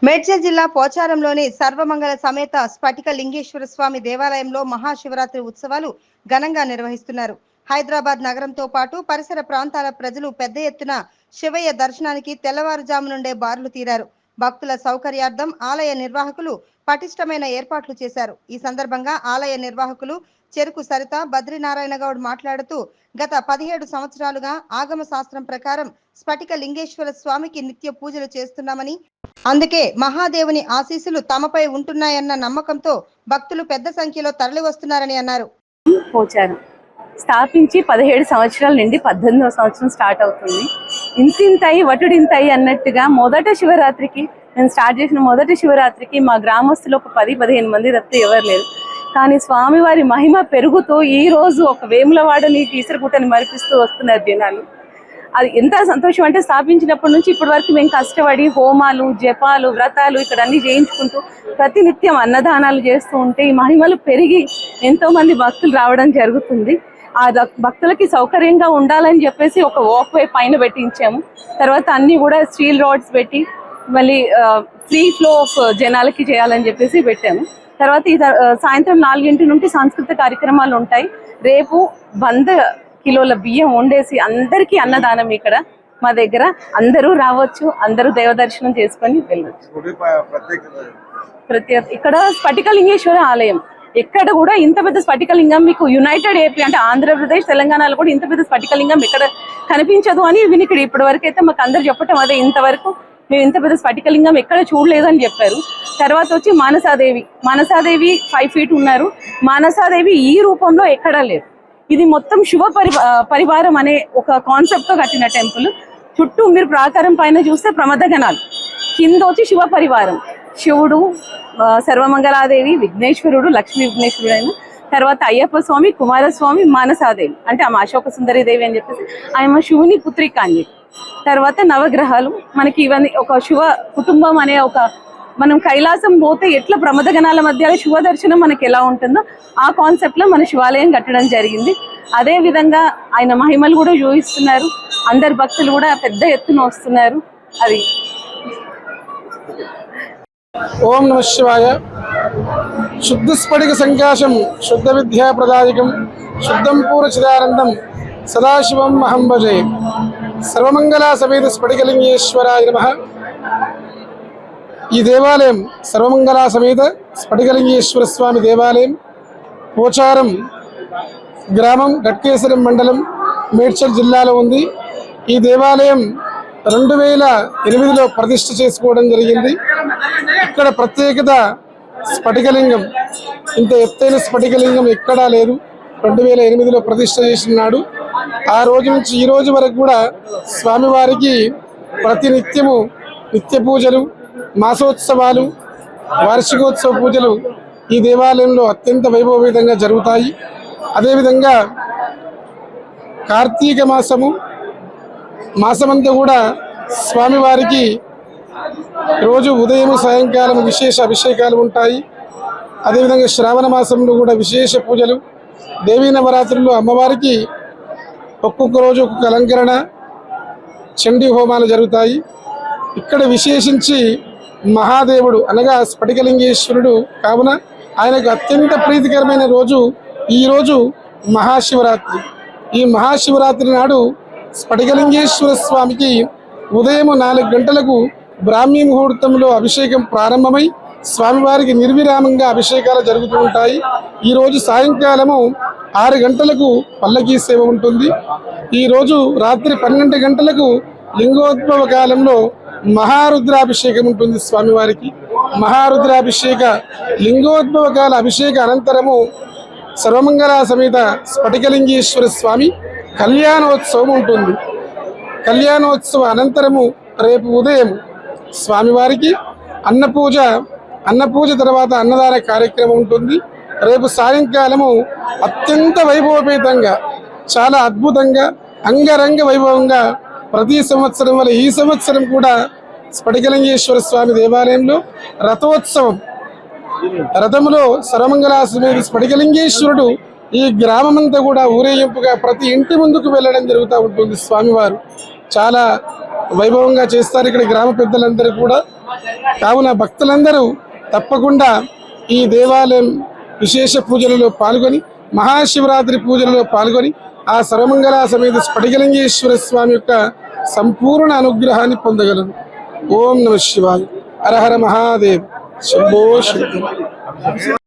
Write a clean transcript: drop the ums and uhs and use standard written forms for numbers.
మేడ్చల్ జిల్లా పోచారంలోని సర్వమంగళ సమేత స్ఫటిక లింగేశ్వర స్వామి దేవాలయంలో మహాశివరాత్రి ఉత్సవాలు ఘనంగా నిర్వహిస్తున్నారు. హైదరాబాద్ నగరంతో పాటు పరిసర ప్రాంతాల ప్రజలు పెద్ద ఎత్తున శివయ్య దర్శనానికి తెల్లవారుజాము నుండే బారులు తీరారు. భక్తుల సౌకర్యార్థం ఆలయ నిర్వాహకులు పటిష్టమైన ఏర్పాట్లు చేశారు. ఈ సందర్భంగా ఆలయ నిర్వాహకులు చెరుకు సరిత బద్రీనారాయణ గౌడ్ మాట్లాడుతూ గత 17 సంవత్సరాలుగా ఆగమ శాస్త్రం ప్రకారం స్ఫటిక లింగేశ్వర స్వామికి నిత్య పూజలు చేస్తున్నామని, అందుకే మహాదేవుని ఆశీస్సులు తమపై ఉంటున్నాయన్న నమ్మకంతో భక్తులు పెద్ద సంఖ్యలో తరలి వస్తున్నారని అన్నారు. పోచారం స్థాపించి 17 సంవత్సరాల నుండి 18వ సంవత్సరం స్టార్ట్ అవుతుంది. ఇంతింతాయి వటుడింతాయి అన్నట్టుగా మొదట శివరాత్రికి నేను స్టార్ట్ చేసిన మొదటి శివరాత్రికి మా గ్రామస్తులు ఒక 10-15 మంది తప్పితే ఎవరు లేరు. కానీ స్వామివారి మహిమ పెరుగుతూ ఈ రోజు ఒక వేములవాడని కీసరగుట్టని మరిపిస్తూ వస్తున్నారు జనాలు. అది ఎంత సంతోషం అంటే స్థాపించినప్పటి నుంచి ఇప్పటి వరకు మేము కష్టపడి హోమాలు జపాలు వ్రతాలు ఇక్కడ అన్ని చేయించుకుంటూ ప్రతినిత్యం అన్నదానాలు చేస్తూ ఉంటే ఈ మహిమలు పెరిగి ఎంతో మంది భక్తులు రావడం జరుగుతుంది. ఆ భక్తులకి సౌకర్యంగా ఉండాలని చెప్పేసి ఒక వాక్ వే పైన పెట్టించాము. తర్వాత అన్ని కూడా స్టీల్ రాడ్స్ పెట్టి మళ్ళీ ఫ్రీ ఫ్లో ఆఫ్ జనాలకి చేయాలని చెప్పేసి పెట్టాము. తర్వాత ఈ సాయంత్రం 4 నుండి సాంస్కృతిక కార్యక్రమాలు ఉంటాయి. రేపు 100 కిలోల బియ్యం వండేసి అందరికీ అన్నదానం ఇక్కడ మా దగ్గర. అందరూ రావచ్చు, అందరూ దేవ దర్శనం చేసుకొని వెళ్ళవచ్చు. ఇక్కడ స్ఫటికలింగేశ్వర ఆలయం ఎక్కడ కూడా ఇంత పెద్ద స్ఫటికలింగం మీకు యునైటెడ్ ఏపీ అంటే ఆంధ్రప్రదేశ్ తెలంగాణలో కూడా ఇంత పెద్ద స్ఫటికలింగం ఎక్కడ కనిపించదు అని వినికిడి. ఇప్పటి వరకు అయితే మాకు అందరు చెప్పటం అదే, ఇంతవరకు మేము ఇంత పెద్ద స్ఫటికలింగం ఎక్కడ చూడలేదు అని చెప్పారు. తర్వాత వచ్చి మానసాదేవి 5 ఫీట్ ఉన్నారు. మానసాదేవి ఈ రూపంలో ఎక్కడా లేదు. ఇది మొత్తం శివ పరివారం అనే ఒక కాన్సెప్ట్ తో కట్టిన టెంపుల్. చుట్టూ మీరు ప్రాకారం పైన చూస్తే ప్రమదగణాలు, కింద వచ్చి శివ పరివారం, శివుడు, సర్వమంగళాదేవి, విఘ్నేశ్వరుడు, లక్ష్మీ విఘ్నేశ్వరుడు అయిన తర్వాత అయ్యప్ప స్వామి, కుమారస్వామి, మానసాదేవి అంటే ఆమె అశోక సుందరి దేవి అని చెప్పేసి ఆమె శివుని పుత్రిక అని. తర్వాత నవగ్రహాలు మనకి ఇవన్నీ ఒక శివ కుటుంబం అనే ఒక మనం కైలాసం పోతే ఎట్లా ప్రమదగణాల మధ్యలో శివ దర్శనం మనకి ఎలా ఉంటుందో ఆ కాన్సెప్ట్ లో మన శివాలయం కట్టడం జరిగింది. అదే విధంగా ఆయన మహిమలు కూడా చూపిస్తున్నారు. అందరు భక్తులు కూడా పెద్ద ఎత్తున వస్తున్నారు. అది ఓం నమ శివాయ. శుద్ధ స్ఫటిక సంకాశం శుద్ధ విద్యా ప్రదాయకం శుద్ధం పూర్ణచిదానందం సదాశివం అహం భజే. సర్వమంగళ సమేత స్ఫటికలింగేశ్వరాయ నమః. ఈ దేవాలయం సర్వమంగళ సమేత స్ఫటికలింగేశ్వర స్వామి దేవాలయం పోచారం గ్రామం, గట్కేసరం మండలం, మేడ్చల్ జిల్లాలో ఉంది. ఈ దేవాలయం 2008లో ప్రతిష్ఠ చేసుకోవడం జరిగింది. ఇక్కడ ప్రత్యేకత స్ఫటికలింగం, ఇంత ఎత్తైన స్ఫటికలింగం ఎక్కడా లేదు. 2008లో ప్రతిష్ఠ చేసినాడు. ఆ రోజు నుంచి ఈ రోజు వరకు కూడా స్వామివారికి ప్రతినిత్యము నిత్య పూజలు, మాసోత్సవాలు, వార్షికోత్సవ పూజలు ఈ దేవాలయంలో అత్యంత వైభవపేతంగా జరుగుతాయి. అదేవిధంగా కార్తీక మాసమంతా కూడా స్వామివారికి రోజు ఉదయం సాయంకాలం విశేష అభిషేకాలు ఉంటాయి. అదేవిధంగా శ్రావణ మాసంలో కూడా విశేష పూజలు, దేవీ నవరాత్రుల్లో అమ్మవారికి ఒక్కొక్క రోజు ఒక్కొక్క అలంకరణ, చండీ హోమాలు జరుగుతాయి. ఇక్కడ విశేషించి మహాదేవుడు అనగా స్ఫటికలింగేశ్వరుడు కావున ఆయనకు అత్యంత ప్రీతికరమైన రోజు ఈరోజు మహాశివరాత్రి. ఈ మహాశివరాత్రి నాడు స్ఫటికలింగేశ్వర స్వామికి ఉదయం 4 గంటలకు బ్రాహ్మీ ముహూర్తంలో అభిషేకం ప్రారంభమై స్వామివారికి నిర్విరామంగా అభిషేకాలు జరుగుతూ ఉంటాయి. ఈరోజు సాయంకాలము 6 గంటలకు పల్లకీ సేవ ఉంటుంది. ఈరోజు రాత్రి 12 గంటలకు లింగోద్భవ కాలంలో మహారుద్రాభిషేకం ఉంటుంది స్వామివారికి. మహారుద్రాభిషేక లింగోద్భవ కాల అభిషేక అనంతరము సర్వమంగళ సమేత స్ఫటికలింగేశ్వర స్వామి కళ్యాణోత్సవం ఉంటుంది. కళ్యాణోత్సవ అనంతరము రేపు ఉదయం స్వామివారికి అన్నపూజ తర్వాత అన్నదాన కార్యక్రమం ఉంటుంది. రేపు సాయంకాలము అత్యంత వైభవపేతంగా, చాలా అద్భుతంగా, అంగరంగ వైభవంగా ప్రతి సంవత్సరం వల్ల ఈ సంవత్సరం కూడా స్ఫటికలింగేశ్వర స్వామి దేవాలయంలో రథోత్సవం, రథములో సర్వమంగళాసమేత స్ఫటికలింగేశ్వరుడు ఈ గ్రామమంతా కూడా ఊరేగింపుగా ప్రతి ఇంటి ముందుకు వెళ్ళడం జరుగుతూ ఉంటుంది. స్వామివారు చాలా వైభవంగా చేస్తారు. ఇక్కడ గ్రామ పెద్దలందరూ కూడా కావున భక్తులందరూ తప్పకుండా ఈ దేవాలయం విశేష పూజలలో పాల్గొని మహాశివరాత్రి పూజలలో పాల్గొని ఆ సర్వమంగళ సమేత స్ఫటికలింగేశ్వర స్వామి యొక్క సంపూర్ణ అనుగ్రహాన్ని పొందగలరు. ఓం నమః శివాయ. హర హర మహాదేవ్. శంభో శంకర.